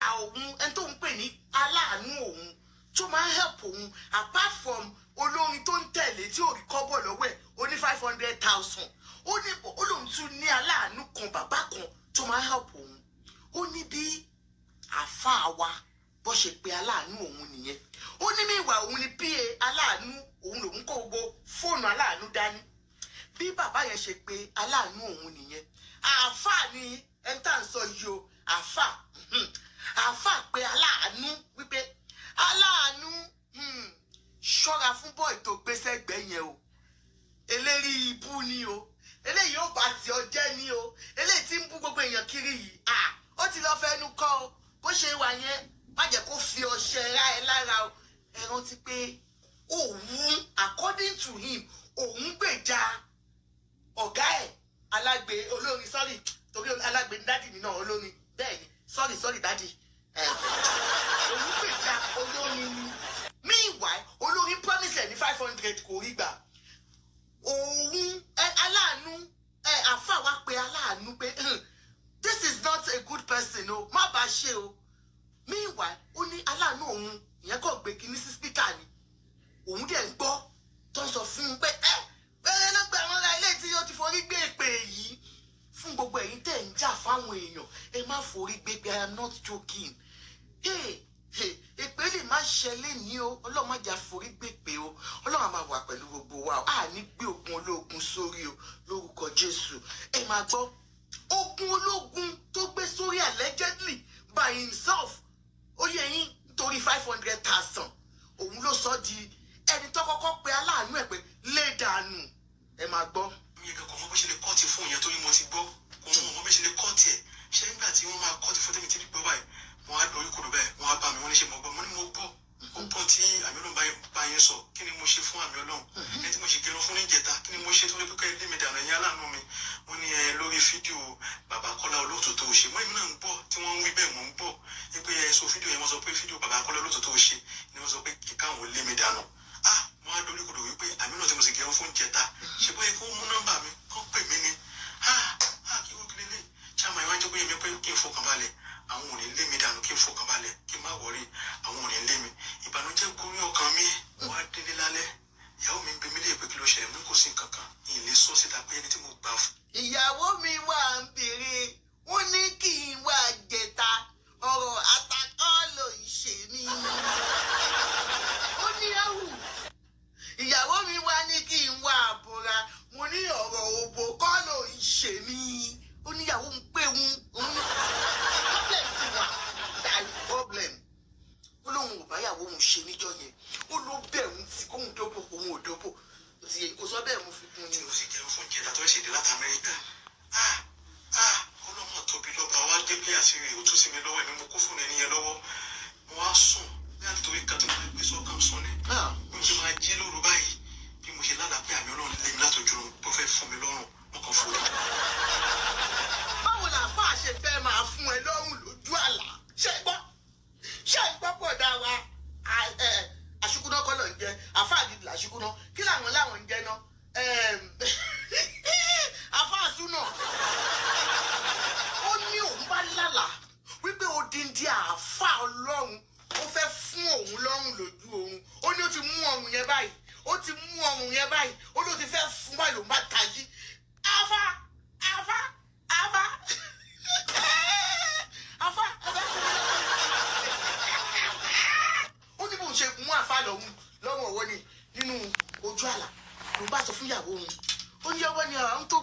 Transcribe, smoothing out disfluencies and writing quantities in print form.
òun ẹni tó ń pè ní aláàánú òun tó máa ń help òun apart from olórin tó ń tẹ̀lé tí ò rí kọ́bọ̀ lọ́wọ́ ẹ̀ ó ní 500,000 ó ní ó lóun tún ní aláàánú kan bàbá kan tó máa ń help òun ó ní bí àáfàá wa bó ṣe pé aláàánú òun nìyẹn ó ní míwà òun ni pa aláàánú òun lòun kó gbogbo fóònù aláàánú dání bí bàbá yẹn ṣe pé aláàánú òun nìyẹn àáfàá ni ẹni tá à ń sọ yìí o àáfàá pé aláàánú wípé aláàánú ṣọ́ra fún bọ́ọ̀ tó gbé sẹ́gbẹ̀ẹ́ yẹn o eléri ibú ni o eléyìí ó bá ti ọjẹ́ ni o eléyìí tí ń bú gbogbo èèyàn kiri yìí ó ti lọ́ọ́ fẹ́nu kọ́ o bó ṣe wà yẹn má jẹ́ kó fi ọṣẹ ra ẹ lára o ẹ rántí pé òun according to him òun gbèjà ọ̀gá ẹ̀ alágbe olórin sorry torí alágbe dádì mi náà olórin bẹ́ẹ̀ ni sorry dádì òun gbèjà olórin ni meanwhile olórin promise ẹ̀ ní 500 kò rí gbà òun aláàánú àfà wá pé aláàánú pé this is not a good person o má bàa ṣe o meanwhile ó ní aláàánú òun ìyẹn kò gbé kinní sí speaker ni òun dẹ̀ ń gbọ́ tó ń sọ fún un pé bẹ́ẹ̀ ló gbé àwọn ará ilé tí ó ti forí gbé èpè yìí fún gbogbo ẹ̀yin tẹ̀ ń jà fáwọn èèyàn ẹ má forí gbé pé I am not joking èpè lè má ṣẹlẹ̀ ní o ọlọ́run má jà forí gbé pé o ọlọ́run á máa wà pẹ̀lú gbogbo wa a ní gbé ogun ológun sórí o lórúkọ Jésù ẹ máa gbọ́ ogun ológun tó gbé sórí allegedly by himself ó yẹ yín nítorí 500,000 òun ló sọ di ẹni tó kọ́kọ́ pe aláàánú ẹ̀ pé lé dànù ẹ máa gbọ́. mi yẹ kọ́kọ́ bó ṣe lè kọ́ọ̀tì fún ìyẹn torí mo ti gbọ́ òun mọ̀ bó ṣe lè kọ́ọ̀tì ẹ̀ ṣé nígbà tí wọ́n máa kọ́ọ̀tì fún tèmi tí gbọ́ báyìí wọ́n á lórí kúrò bẹ́ẹ̀ wọ́n á bá mi wọ́n ní ṣe mo gbọ́ mo ní mo gbọ́ ọgbọ́n tí àmì ọlọ́run bá yín sọ kí ni mo ṣe fún àmì ọlọ́run ẹni tí mo ṣe gẹrun fún níjẹta kí ni mo ṣe tó lé pé kẹ́lẹ́ mi dànù ẹ̀yìn aláàánú mi wọ́n ní lórí fídíò bàbá Kọ́lá Olóòtú tó ṣe mọ́ èmi náà ń gbọ́ tí wọ́n ń wí bẹ́ẹ̀ mò ń gbọ́ pé sọ fídíò yẹn wọ́n sọ pé fídíò bàbá Kọ́lá Olóòtú tó ṣe ni wọ́n sọ pé káwọn lé mi dànù mo á lórí kúrò wípé àmì náà tí mo sì gẹrun fún níjẹta ṣe bóyá kó mú nọ́mbà mi kó pè mí ni kí wọ́n kí lélẹ̀ ṣáàmà ìwájú pé yẹmi pé kí n fọkàn balẹ̀ àwọn ò ní lé mi dànù kí n fọkàn balẹ̀ kí n má wọrí àwọn ò ní lé mi ìbànújẹ́ gorí ọkàn mi wọ́n á délé lálẹ́ ìyàwó mi ń bi mí lé pé kí ló ṣẹlẹ̀ mú kò sí nǹkan kan ìlé sọ síta pé ẹni tí mo gbà fún. ìyàwó mi wà ń bèrè wọ́n ní kí n wá jẹta ọ̀rọ̀ àtàkọ́ ló ń ṣe mí. ó ní ẹ̀wù ìyàwó mi wá ní kí n wá àbúra mo ní ọ̀rọ̀ òbò kọ́ ló ń ṣe mí. ó níyàwó ń pè òun ní problem ti wà that problem ó lóun ò báyàwó òun ṣe níjọ́ yẹn ó ló bẹ̀rù tí kóun dóbò òun ò dóbò ti yẹ kó sọ bẹ́ẹ̀ mo fi kún un. tí mo sì jẹun fún jẹta tó ṣèdè láti Amẹ́ríkà ọlọ́mọ tóbi lọ́ba wa dé bí àṣírí ó tún sí mi lọ́wọ́ ẹ̀mí mo kó fún ẹni yẹn lọ́wọ́ mo wá sùn bí àtúntò ìka tó máa gbé sọ́kàn sùn ni bí mo ṣe máa jí lóru báyìí bí mo ṣe lálàá pé àmì ọlọ́run lé mi látọjú tó fẹ́ fún mi lọ́rùn mo kàn fún un. báwo la fà ṣe fẹ́ máa fún ẹ lọ́rùn lójú àlá ṣé gbọ́ pọ̀ dá wa àṣùkúná kọ́ ló ń jẹ àfáàgìdì àṣùkúná kí làwọn ń jẹ náà àfáàsúnà ó ní òun bá lálàá wípé odindi àáfà ọlọ́run ó fẹ́ fún òun lọ́rùn lójú oorun ó ní ó ti mú ọrùn yẹn báyìí ó ló ti fẹ́ fún báyìí lòun bá tají àfà ó ní bóun ṣe mú àfà lọ́rùn ọwọ́ ni nínú ojú àlá ló bá sọ fún ìyàwó òun ó ní ọwọ́ ni àwọn tó